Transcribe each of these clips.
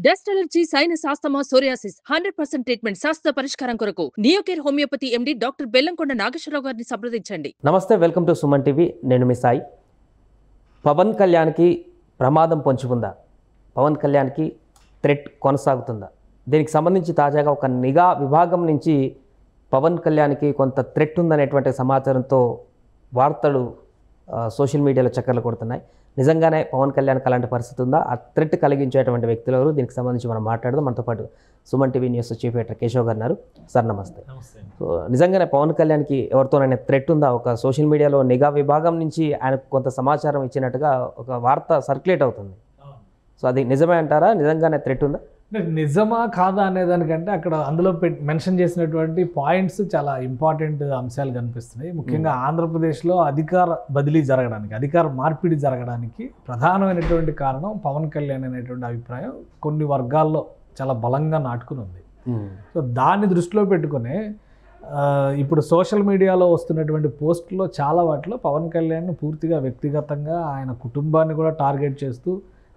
Dust allergy, sinus, asthma, psoriasis 100% treatment శాస్త్ర పరిష్కారం కొరకు Neocare homeopathy MD doctor Bellamkonda Nageswararao గారిని సంప్రదించండి. నమస్తే, వెల్కమ్ టు సుమన్ టీవీ. నేను మీ సాయి. పవన్ కళ్యాణ్కి ప్రమాదం పొంచి ఉందా? పవన్ కళ్యాణ్కి థ్రెట్ కొనసాగుతుందా? దీనికి సంబంధించి తాజాగా ఒక నిఘా విభాగం నుంచి పవన్ కళ్యాణ్కి కొంత థ్రెట్ ఉందనేటువంటి సమాచారంతో వార్తలు సోషల్ మీడియాలో చక్కర్లు కొడుతున్నాయి. నిజంగానే పవన్ కళ్యాణ్కి అలాంటి పరిస్థితి ఉందా? ఆ థ్రెట్ కలిగించేటువంటి వ్యక్తులు ఎవరు? దీనికి సంబంధించి మనం మాట్లాడదాం. మనతో పాటు Suman TV news chief editor Keshav గారు ఉన్నారు. సార్ నమస్తే. సో నిజంగానే పవన్ కళ్యాణ్కి ఎవరితోనైనా థ్రెట్ ఉందా? ఒక సోషల్ మీడియాలో నిఘా విభాగం నుంచి ఆయనకు కొంత సమాచారం ఇచ్చినట్టుగా ఒక వార్త సర్క్యులేట్ అవుతుంది. సో అది నిజమే అంటారా? నిజంగానే థ్రెట్ ఉందా? నిజమా కాదా అనేదానికంటే అక్కడ అందులో మెన్షన్ చేసినటువంటి పాయింట్స్ చాలా ఇంపార్టెంట్ అంశాలు కనిపిస్తున్నాయి. ముఖ్యంగా ఆంధ్రప్రదేశ్లో అధికార బదిలీ జరగడానికి, అధికార మార్పిడి జరగడానికి ప్రధానమైనటువంటి కారణం పవన్ కళ్యాణ్ అనేటువంటి అభిప్రాయం కొన్ని వర్గాల్లో చాలా బలంగా నాటుకుని ఉంది. సో దాన్ని దృష్టిలో పెట్టుకునే ఇప్పుడు సోషల్ మీడియాలో వస్తున్నటువంటి పోస్టుల్లో చాలా వాటిలో పవన్ కళ్యాణ్ పూర్తిగా వ్యక్తిగతంగా ఆయన కుటుంబాన్ని కూడా టార్గెట్ చేస్తూ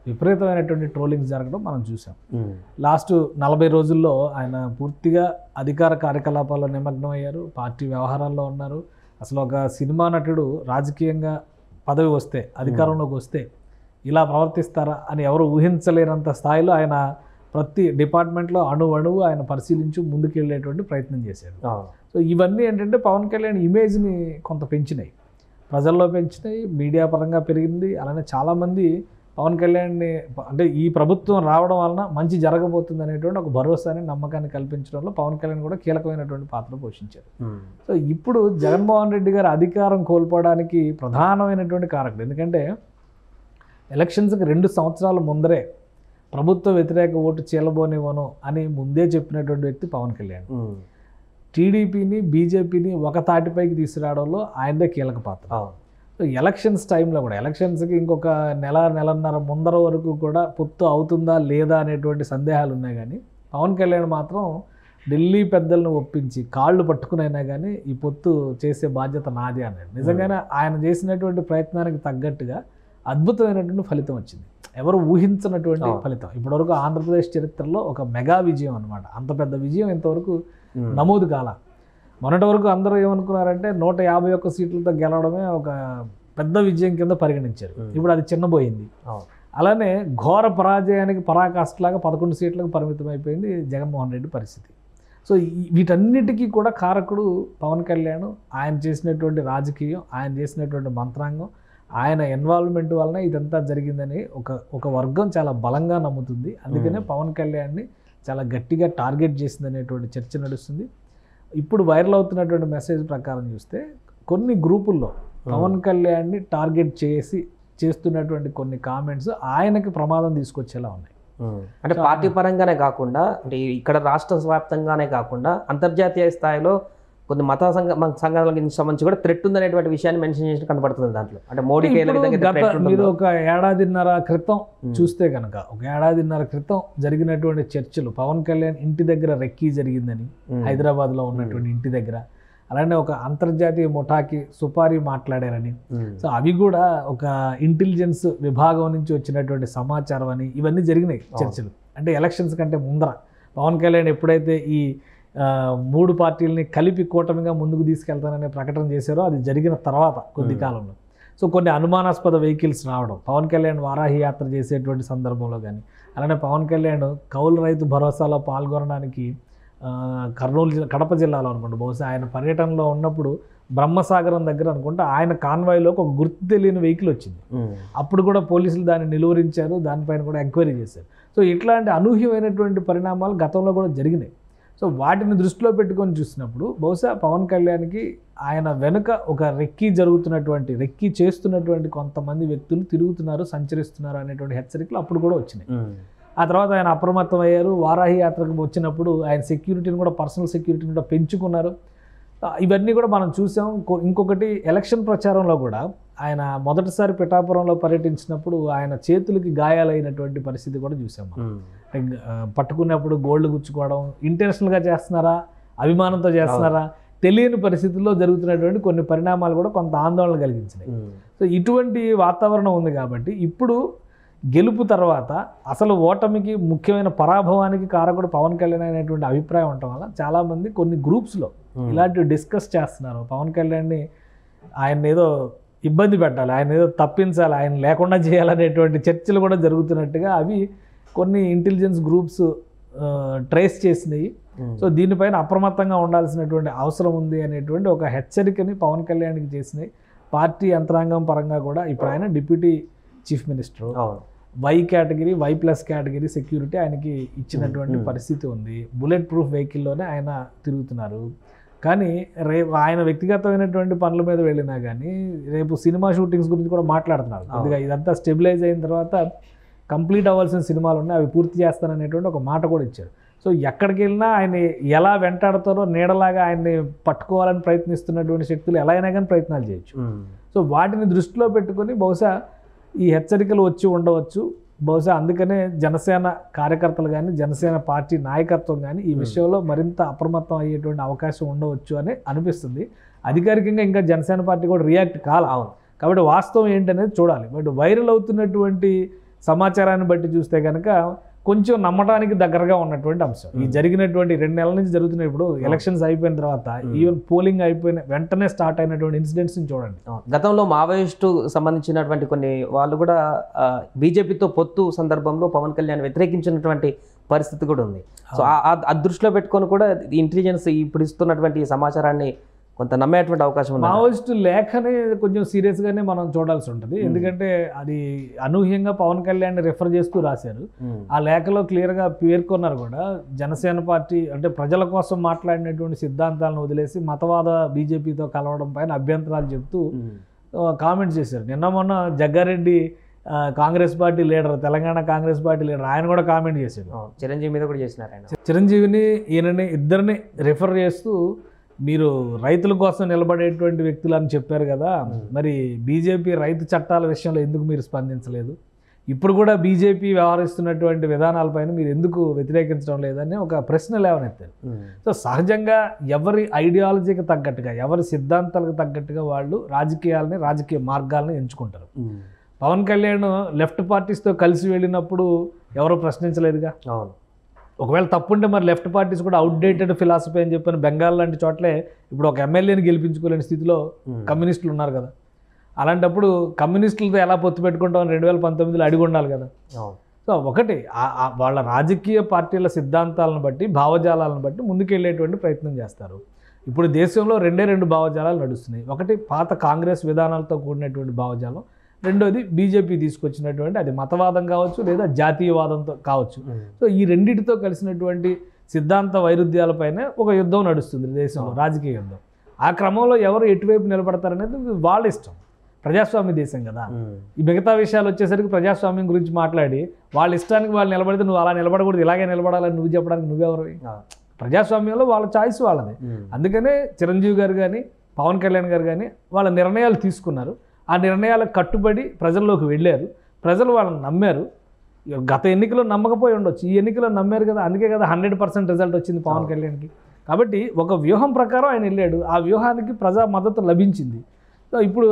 విపరీతమైనటువంటి ట్రోలింగ్స్ జరగడం మనం చూసాం. లాస్ట్ 40 రోజుల్లో ఆయన పూర్తిగా అధికార కార్యకలాపాల్లో నిమగ్నం అయ్యారు, పార్టీ వ్యవహారాల్లో ఉన్నారు. అసలు ఒక సినిమా నటుడు రాజకీయంగా పదవి వస్తే, అధికారంలోకి వస్తే ఇలా ప్రవర్తిస్తారా అని ఎవరు ఊహించలేనంత స్థాయిలో ఆయన ప్రతి డిపార్ట్మెంట్లో అణువు ఆయన పరిశీలించి ముందుకెళ్ళేటువంటి ప్రయత్నం చేశారు. సో ఇవన్నీ ఏంటంటే పవన్ కళ్యాణ్ ఇమేజ్ని కొంత పెంచినాయి, ప్రజల్లో పెంచినాయి, మీడియా పరంగా పెరిగింది. అలానే చాలామంది పవన్ కళ్యాణ్ని అంటే ఈ ప్రభుత్వం రావడం వలన మంచి జరగబోతుంది అనేటువంటి ఒక భరోసాని, నమ్మకాన్ని కల్పించడంలో పవన్ కళ్యాణ్ కూడా కీలకమైనటువంటి పాత్ర పోషించారు. సో ఇప్పుడు జగన్మోహన్ రెడ్డి గారు అధికారం కోల్పోవడానికి ప్రధానమైనటువంటి కారకుడు. ఎందుకంటే ఎలక్షన్స్కి 2 సంవత్సరాల ముందరే ప్రభుత్వ వ్యతిరేక ఓటు చీలబోనివ్వను అని ముందే చెప్పినటువంటి వ్యక్తి పవన్ కళ్యాణ్. టీడీపీని, బీజేపీని ఒక తాటిపైకి తీసుకురావడంలో ఆయనదే కీలక పాత్ర. సో ఎలక్షన్స్ టైంలో కూడా, ఎలక్షన్స్కి ఇంకొక నెలన్నర ముందర వరకు కూడా పొత్తు అవుతుందా లేదా అనేటువంటి సందేహాలు ఉన్నాయి. కానీ పవన్ కళ్యాణ్ మాత్రం ఢిల్లీ పెద్దలను ఒప్పించి కాళ్ళు పట్టుకునైనా కానీ ఈ పొత్తు చేసే బాధ్యత నాదే అన్నాడు. నిజంగానే ఆయన చేసినటువంటి ప్రయత్నానికి తగ్గట్టుగా అద్భుతమైనటువంటి ఫలితం వచ్చింది, ఎవరు ఊహించినటువంటి ఫలితం. ఇప్పటివరకు ఆంధ్రప్రదేశ్ చరిత్రలో ఒక మెగా విజయం అనమాట. అంత పెద్ద విజయం ఇంతవరకు నమోదు కాల. మొన్నటి వరకు అందరూ ఏమనుకున్నారంటే 151 సీట్లతో గెలవడమే ఒక పెద్ద విజయం కింద పరిగణించారు. ఇప్పుడు అది చిన్నబోయింది. అలానే ఘోర పరాజయానికి పరాకాష్ఠలాగా 11 సీట్లకు పరిమితం అయిపోయింది జగన్మోహన్ రెడ్డి పరిస్థితి. సో వీటన్నిటికీ కూడా కారకుడు పవన్ కళ్యాణ్. ఆయన చేసినటువంటి రాజకీయం, ఆయన చేసినటువంటి మంత్రాంగం, ఆయన ఇన్వాల్వ్మెంట్ వలన ఇదంతా జరిగిందని ఒక వర్గం చాలా బలంగా నమ్ముతుంది. అందుకనే పవన్ కళ్యాణ్ని చాలా గట్టిగా టార్గెట్ చేసిందనేటువంటి చర్చ నడుస్తుంది. ఇప్పుడు వైరల్ అవుతున్నటువంటి మెసేజ్ ప్రకారం చూస్తే కొన్ని గ్రూపుల్లో పవన్ కళ్యాణ్ని టార్గెట్ చేస్తున్నటువంటి కొన్ని కామెంట్స్ ఆయనకి ప్రమాదం తీసుకొచ్చేలా ఉన్నాయి. అంటే పార్టీ పరంగానే కాకుండా, అంటే ఇక్కడ రాష్ట్ర వ్యాప్తంగానే కాకుండా అంతర్జాతీయ స్థాయిలో కొన్ని మత సంఘాలకు సంబంధించి కూడా థ్రెట్ ఉందనేటువంటి విషయాన్ని మెన్షన్ చేసి కనబడుతుంది దాంట్లో. అంటే మోడీకి మీరు ఒక ఏడాదిన్నర క్రితం చూస్తే కనుక, ఒక ఏడాదిన్నర క్రితం జరిగినటువంటి చర్చలు, పవన్ కళ్యాణ్ ఇంటి దగ్గర రెక్కీ జరిగిందని, హైదరాబాద్లో ఉన్నటువంటి ఇంటి దగ్గర, అలానే ఒక అంతర్జాతీయ ముఠాకి సుపారీ మాట్లాడారని, సో అవి కూడా ఒక ఇంటెలిజెన్స్ విభాగం నుంచి వచ్చినటువంటి సమాచారం అని, ఇవన్నీ జరిగినాయి చర్చలు. అంటే ఎలక్షన్స్ కంటే ముందర పవన్ కళ్యాణ్ ఎప్పుడైతే ఈ 3 పార్టీలని కలిపి కూటమిగా ముందుకు తీసుకెళ్తాననే ప్రకటన చేశారో అది జరిగిన తర్వాత కొద్ది కాలంలో సో కొన్ని అనుమానాస్పద వెహికల్స్ రావడం, పవన్ కళ్యాణ్ వారాహి యాత్ర చేసేటువంటి సందర్భంలో కానీ, అలానే పవన్ కళ్యాణ్ కౌలు రైతు భరోసాలో పాల్గొనడానికి కడప జిల్లాలో అనుకుంటా, బహుశా ఆయన పర్యటనలో ఉన్నప్పుడు బ్రహ్మసాగరం దగ్గర అనుకుంటా ఆయన కాన్వాయ్లోకి ఒక గుర్తు తెలియని వెహికల్ వచ్చింది. అప్పుడు కూడా పోలీసులు దాన్ని నిలువరించారు, దానిపైన కూడా ఎంక్వైరీ చేశారు. సో ఇట్లాంటి అనూహ్యమైనటువంటి పరిణామాలు గతంలో కూడా జరిగినాయి. సో వాటిని దృష్టిలో పెట్టుకొని చూసినప్పుడు బహుశా పవన్ కళ్యాణ్కి ఆయన వెనుక ఒక రెక్కీ చేస్తున్నటువంటి కొంతమంది వ్యక్తులు తిరుగుతున్నారు, సంచరిస్తున్నారు అనేటువంటి హెచ్చరికలు అప్పుడు కూడా వచ్చినాయి. ఆ తర్వాత ఆయన అప్రమత్తం అయ్యారు. వారాహి యాత్రకు వచ్చినప్పుడు ఆయన సెక్యూరిటీని కూడా, పర్సనల్ సెక్యూరిటీని కూడా పెంచుకున్నారు. ఇవన్నీ కూడా మనం చూసాం. ఇంకొకటి ఎలక్షన్ ప్రచారంలో కూడా ఆయన మొదటిసారి పిఠాపురంలో పర్యటించినప్పుడు ఆయన చేతులకి గాయాలైనటువంటి పరిస్థితి కూడా చూసాం. పట్టుకున్నప్పుడు గోల్డ్ గుచ్చుకోవడం ఇంటెన్షనల్గా చేస్తున్నారా, అభిమానంతో చేస్తున్నారా తెలియని పరిస్థితుల్లో జరుగుతున్నటువంటి కొన్ని పరిణామాలు కూడా కొంత ఆందోళన కలిగించినాయి. సో ఇటువంటి వాతావరణం ఉంది కాబట్టి ఇప్పుడు గెలుపు తర్వాత అసలు ఓటమికి ముఖ్యమైన పరాభవానికి కారకుడు పవన్ కళ్యాణ్ అనేటువంటి అభిప్రాయం ఉండటం వల్ల చాలామంది కొన్ని గ్రూప్స్లో ఇలాంటివి డిస్కస్ చేస్తున్నారు. పవన్ కళ్యాణ్ని ఆయన ఏదో ఇబ్బంది పెట్టాలి, ఆయన ఏదో తప్పించాలి, ఆయన లేకుండా చేయాలనేటువంటి చర్చలు కూడా జరుగుతున్నట్టుగా అవి కొన్ని ఇంటెలిజెన్స్ గ్రూప్స్ ట్రేస్ చేసినాయి. సో దీనిపైన అప్రమత్తంగా ఉండాల్సినటువంటి అవసరం ఉంది అనేటువంటి ఒక హెచ్చరికని పవన్ కళ్యాణ్కి చేసినాయి. పార్టీ యంత్రాంగం పరంగా కూడా ఇప్పుడు ఆయన deputy chief minister, Y category, వై+ కేటగిరీ సెక్యూరిటీ ఆయనకి ఇచ్చినటువంటి పరిస్థితి ఉంది. బుల్లెట్ ప్రూఫ్ వెహికల్లోనే ఆయన తిరుగుతున్నారు. కానీ రేపు ఆయన వ్యక్తిగతమైనటువంటి పనుల మీద వెళ్ళినా కానీ రేపు సినిమా షూటింగ్స్ గురించి కూడా మాట్లాడుతున్నారు. కొద్దిగా ఇదంతా స్టెబిలైజ్ అయిన తర్వాత కంప్లీట్ అవ్వాల్సిన సినిమాలు ఉన్నాయి, అవి పూర్తి చేస్తాననేటువంటి ఒక మాట కూడా ఇచ్చారు. సో ఎక్కడికి వెళ్ళినా ఆయన ఎలా వెంటాడుతారో నీడలాగా ఆయన్ని పట్టుకోవాలని ప్రయత్నిస్తున్నటువంటి శక్తులు ఎలా అయినా కానీ ప్రయత్నాలు చేయొచ్చు. సో వాటిని దృష్టిలో పెట్టుకొని బహుశా ఈ హెచ్చరికలు వచ్చి ఉండవచ్చు. బహుశా అందుకనే జనసేన కార్యకర్తలు కానీ జనసేన పార్టీ నాయకత్వం కానీ ఈ విషయంలో మరింత అప్రమత్తం అయ్యేటువంటి అవకాశం ఉండవచ్చు అని అనిపిస్తుంది. అధికారికంగా ఇంకా జనసేన పార్టీ కూడా రియాక్ట్ కావాలి. కాబట్టి వాస్తవం ఏంటనేది చూడాలి. బట్ వైరల్ అవుతున్నటువంటి సమాచారాన్ని బట్టి చూస్తే కనుక కొంచెం నమ్మటానికి దగ్గరగా ఉన్నటువంటి అంశం. ఈ జరిగినటువంటి 2 నెలల నుంచి జరుగుతున్న ఇప్పుడు ఎలక్షన్స్ అయిపోయిన తర్వాత ఈవెన్ పోలింగ్ అయిపోయిన వెంటనే స్టార్ట్ అయినటువంటి ఇన్సిడెంట్స్ని చూడండి. గతంలో మావోయిస్టు సంబంధించినటువంటి కొన్ని వాళ్ళు కూడా బీజేపీతో పొత్తు సందర్భంలో పవన్ కళ్యాణ్ వ్యతిరేకించినటువంటి పరిస్థితి కూడా ఉంది. సో ఆ దృష్టిలో పెట్టుకొని కూడా ఇంటెలిజెన్స్ ఇప్పుడు ఇస్తున్నటువంటి సమాచారాన్ని కొంత నమ్మేటువంటి అవకాశం ఉంది. మావోయిస్టు లేఖనే కొంచెం సీరియస్గానే మనం చూడాల్సి ఉంటుంది. ఎందుకంటే అది అనూహ్యంగా పవన్ కళ్యాణ్ రిఫర్ చేస్తూ రాశారు. ఆ లేఖలో క్లియర్గా పేర్కొన్నారు కూడా, జనసేన పార్టీ అంటే ప్రజల కోసం మాట్లాడినటువంటి సిద్ధాంతాలను వదిలేసి మతవాద బీజేపీతో కలవడం పైన అభ్యంతరాలు చెప్తూ కామెంట్స్ చేశారు. నిన్న మొన్న Jagga Reddy Congress party leader, Telangana Congress party leader, ఆయన కూడా కామెంట్ చేశాడు. చిరంజీవి మీద కూడా చేసినారు. ఆయన చిరంజీవిని ఈయనని ఇద్దరిని రిఫర్ చేస్తూ మీరు రైతుల కోసం నిలబడేటువంటి వ్యక్తులు అని చెప్పారు కదా, మరి బీజేపీ రైతు చట్టాల విషయంలో ఎందుకు మీరు స్పందించలేదు? ఇప్పుడు కూడా బీజేపీ వ్యవహరిస్తున్నటువంటి విధానాలపైన మీరు ఎందుకు వ్యతిరేకించడం లేదని ఒక ప్రశ్న లేవనెత్తారు. సో సహజంగా ఎవరి ఐడియాలజీకి తగ్గట్టుగా, ఎవరి సిద్ధాంతాలకు తగ్గట్టుగా వాళ్ళు రాజకీయ మార్గాలని ఎంచుకుంటారు. పవన్ కళ్యాణ్ లెఫ్ట్ పార్టీస్తో కలిసి వెళ్ళినప్పుడు ఎవరో ప్రశ్నించలేదుగా. అవును, ఒకవేళ తప్పుంటే మరి లెఫ్ట్ పార్టీస్ కూడా అవుట్డేటెడ్ ఫిలాసఫీ అని చెప్పిన బెంగాల్ లాంటి చోట్లే ఇప్పుడు ఒక ఎమ్మెల్యేని గెలిపించుకోలేని స్థితిలో కమ్యూనిస్టులు ఉన్నారు కదా. అలాంటప్పుడు కమ్యూనిస్టులతో ఎలా పొత్తు పెట్టుకుంటామని 2019లో అడిగి ఉండాలి కదా. సో ఒకటి వాళ్ళ రాజకీయ పార్టీల సిద్ధాంతాలను బట్టి, భావజాలాలను బట్టి ముందుకెళ్ళేటువంటి ప్రయత్నం చేస్తారు. ఇప్పుడు దేశంలో 2 భావజాలాలు నడుస్తున్నాయి. ఒకటి పాత కాంగ్రెస్ విధానాలతో కూడినటువంటి భావజాలం, రెండోది బీజేపీ తీసుకొచ్చినటువంటి అది మతవాదం కావచ్చు లేదా జాతీయవాదంతో కావచ్చు. సో ఈ రెండింటితో కలిసినటువంటి సిద్ధాంత వైరుధ్యాలపైనే ఒక యుద్ధం నడుస్తుంది దేశంలో, రాజకీయ యుద్ధం. ఆ క్రమంలో ఎవరు ఎటువైపు నిలబడతారనేది వాళ్ళ ఇష్టం. ప్రజాస్వామ్య దేశం కదా. ఈ మిగతా విషయాలు వచ్చేసరికి ప్రజాస్వామ్యం గురించి మాట్లాడి వాళ్ళ ఇష్టానికి వాళ్ళు నిలబడితే నువ్వు అలా నిలబడకూడదు, ఇలాగే నిలబడాలని నువ్వు చెప్పడానికి నువ్వెవరు? ప్రజాస్వామ్యంలో వాళ్ళ చాయిస్ వాళ్ళది. అందుకనే చిరంజీవి గారు కానీ పవన్ కళ్యాణ్ గారు కానీ వాళ్ళ నిర్ణయాలు తీసుకున్నారు. ఆ నిర్ణయాలకు కట్టుబడి ప్రజల్లోకి వెళ్ళారు. ప్రజలు వాళ్ళని నమ్మారు. గత ఎన్నికలో నమ్మకపోయి ఉండొచ్చు, ఈ ఎన్నికలో నమ్మారు కదా. అందుకే కదా 100% రిజల్ట్ వచ్చింది పవన్ కళ్యాణ్కి. కాబట్టి ఒక వ్యూహం ప్రకారం ఆయన వెళ్ళాడు. ఆ వ్యూహానికి ప్రజా మద్దతు లభించింది. సో ఇప్పుడు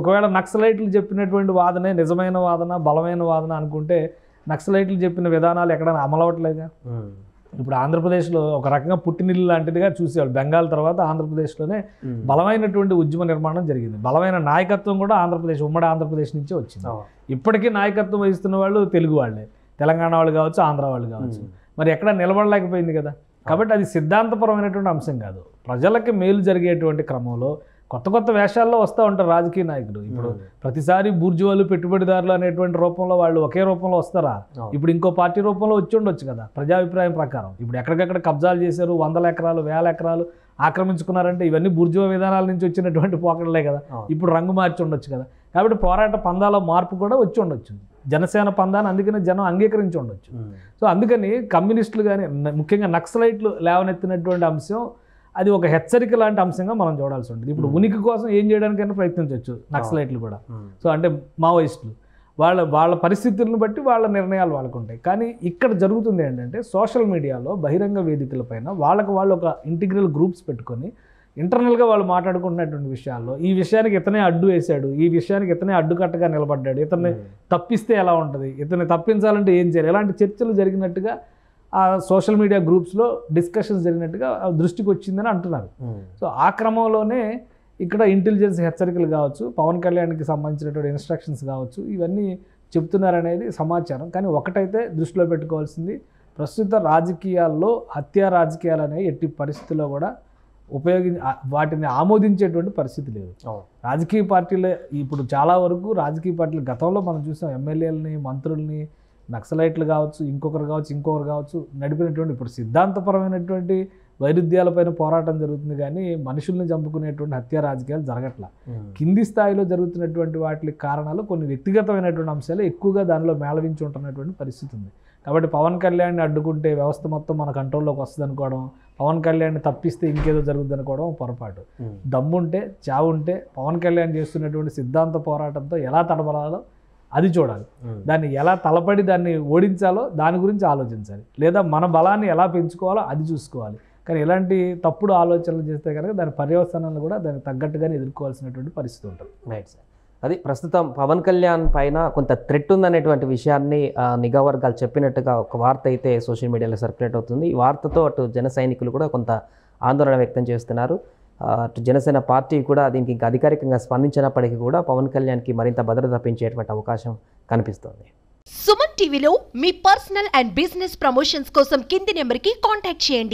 ఒకవేళ నక్సలైట్లు చెప్పినటువంటి వాదనే నిజమైన వాదన, బలమైన వాదన అనుకుంటే నక్సలైట్లు చెప్పిన విధానాలు ఎక్కడైనా అమలవట్లేదుగా. ఇప్పుడు ఆంధ్రప్రదేశ్లో ఒక రకంగా పుట్టినిల్లు లాంటిదిగా చూసేవాళ్ళు. బెంగాల్ తర్వాత ఆంధ్రప్రదేశ్లోనే బలమైనటువంటి ఉద్యమ నిర్మాణం జరిగింది. బలమైన నాయకత్వం కూడా ఉమ్మడి ఆంధ్రప్రదేశ్ నుంచే వచ్చింది. ఇప్పటికీ నాయకత్వం వహిస్తున్న వాళ్ళు తెలుగు వాళ్ళే, తెలంగాణ వాళ్ళు కావచ్చు, ఆంధ్ర వాళ్ళు కావచ్చు. మరి ఎక్కడ నిలబడలేకపోయింది కదా. కాబట్టి అది సిద్ధాంతపరమైనటువంటి అంశం కాదు. ప్రజలకి మేలు జరిగేటువంటి క్రమంలో కొత్త వేషాల్లో వస్తూ ఉంటారు రాజకీయ నాయకులు. ఇప్పుడు ప్రతిసారి బూర్జువాలు, పెట్టుబడిదారులు అనేటువంటి రూపంలో వాళ్ళు ఒకే రూపంలో వస్తారా? ఇప్పుడు ఇంకో పార్టీ రూపంలో వచ్చి ఉండొచ్చు కదా. ప్రజాభిప్రాయం ప్రకారం ఇప్పుడు ఎక్కడికక్కడ కబ్జాలు చేశారు, 100 ఎకరాలు 1000 ఎకరాలు ఆక్రమించుకున్నారంటే ఇవన్నీ బూర్జువా విధానాల నుంచి వచ్చినటువంటి పోకడలే కదా. ఇప్పుడు రంగు మార్చి ఉండొచ్చు కదా. కాబట్టి పోరాట పందాల మార్పు కూడా వచ్చి ఉండొచ్చు. జనసేన పందాన్ని అందుకనే జనం అంగీకరించి ఉండొచ్చు. సో అందుకని కమ్యూనిస్టులు కానీ ముఖ్యంగా నక్సలైట్లు లేవనెత్తినటువంటి అంశం అది ఒక హెచ్చరిక లాంటి అంశంగా మనం చూడాల్సి ఉంటుంది. ఇప్పుడు ఉనికి కోసం ఏం చేయడానికైనా ప్రయత్నించవచ్చు నక్సలైట్లు కూడా. సో అంటే మావోయిస్టులు వాళ్ళ పరిస్థితులను బట్టి వాళ్ళ నిర్ణయాలు వాళ్ళకు ఉంటాయి. కానీ ఇక్కడ జరుగుతుంది ఏంటంటే సోషల్ మీడియాలో బహిరంగ వేదికలపైన వాళ్ళకు వాళ్ళు ఒక ఇంటిగ్రల్ గ్రూప్స్ పెట్టుకొని ఇంటర్నల్గా వాళ్ళు మాట్లాడుకుంటున్నటువంటి విషయాల్లో ఈ విషయానికి ఇతనే అడ్డు వేశాడు, ఈ విషయానికి ఇతనే అడ్డుకట్టగా నిలబడ్డాడు, ఇతన్ని తప్పిస్తే ఎలా ఉంటుంది, ఇతన్ని తప్పించాలంటే ఏం చేయాలి, ఇలాంటి చర్చలు జరిగినట్టుగా ఆ సోషల్ మీడియా గ్రూప్స్లో డిస్కషన్స్ జరిగినట్టుగా దృష్టికి వచ్చిందని అంటున్నారు. సో ఆ క్రమంలోనే ఇక్కడ ఇంటెలిజెన్స్ హెచ్చరికలు కావచ్చు, పవన్ కళ్యాణ్కి సంబంధించినటువంటి ఇన్స్ట్రక్షన్స్ కావచ్చు, ఇవన్నీ చెప్తున్నారనేది సమాచారం. కానీ ఒకటైతే దృష్టిలో పెట్టుకోవాల్సింది, ప్రస్తుత రాజకీయాల్లో హత్యా రాజకీయాలు అనేవి ఎట్టి పరిస్థితుల్లో కూడా వాటిని ఆమోదించేటువంటి పరిస్థితి లేదు. రాజకీయ పార్టీలే ఇప్పుడు చాలా వరకు రాజకీయ పార్టీలు గతంలో మనం చూసాం, ఎమ్మెల్యేలని, మంత్రుల్ని, నక్సలైట్లు కావచ్చు, ఇంకొకరు కావచ్చు నడిపినటువంటి, ఇప్పుడు సిద్ధాంతపరమైనటువంటి వైరుధ్యాలపైన పోరాటం జరుగుతుంది కానీ మనుషుల్ని చంపుకునేటువంటి హత్యా రాజకీయాలు జరగట్లా. కింది స్థాయిలో జరుగుతున్నటువంటి వాటికి కారణాలు కొన్ని వ్యక్తిగతమైనటువంటి అంశాలు ఎక్కువగా దానిలో మేళవించి ఉంటున్నటువంటి పరిస్థితి ఉంది. కాబట్టి పవన్ కళ్యాణ్ని అడ్డుకుంటే వ్యవస్థ మొత్తం మన కంట్రోల్లోకి వస్తుంది అనుకోవడం, పవన్ కళ్యాణ్ని తప్పిస్తే ఇంకేదో జరుగుతుంది అనుకోవడం పొరపాటు. దమ్ముంటే, చావుంటే పవన్ కళ్యాణ్ చేస్తున్నటువంటి సిద్ధాంత పోరాటంతో ఎలా తడబడాలో అది చూడాలి. దాన్ని ఎలా తలపడి దాన్ని ఓడించాలో దాని గురించి ఆలోచించాలి, లేదా మన బలాన్ని ఎలా పెంచుకోవాలో అది చూసుకోవాలి. కానీ ఇలాంటి తప్పుడు ఆలోచనలు చేస్తే కనుక దాని పర్యవసానాలు కూడా దానికి తగ్గట్టుగానే ఎదుర్కోవాల్సినటువంటి పరిస్థితి ఉంటుంది. Right sir. అది ప్రస్తుతం పవన్ కళ్యాణ్ పైన కొంత థ్రెట్ ఉందనేటువంటి విషయాన్ని నిఘా వర్గాలు చెప్పినట్టుగా ఒక వార్త అయితే సోషల్ మీడియాలో సర్క్యులేట్ అవుతుంది. ఈ వార్తతో అటు జన సైనికులు కూడా కొంత ఆందోళన వ్యక్తం చేస్తున్నారు. అటు జనసేన పార్టీ కూడా దీనికి ఇంకా అధికారికంగా స్పందించినప్పటికీ కూడా పవన్ కళ్యాణ్కి మరింత భద్రత పెంచేటువంటి అవకాశం కనిపిస్తోంది. సుమన్ టీవీలో మీ పర్సనల్ అండ్ బిజినెస్ ప్రమోషన్స్ కోసం కింది నెంబర్కి కాంటాక్ట్ చేయండి.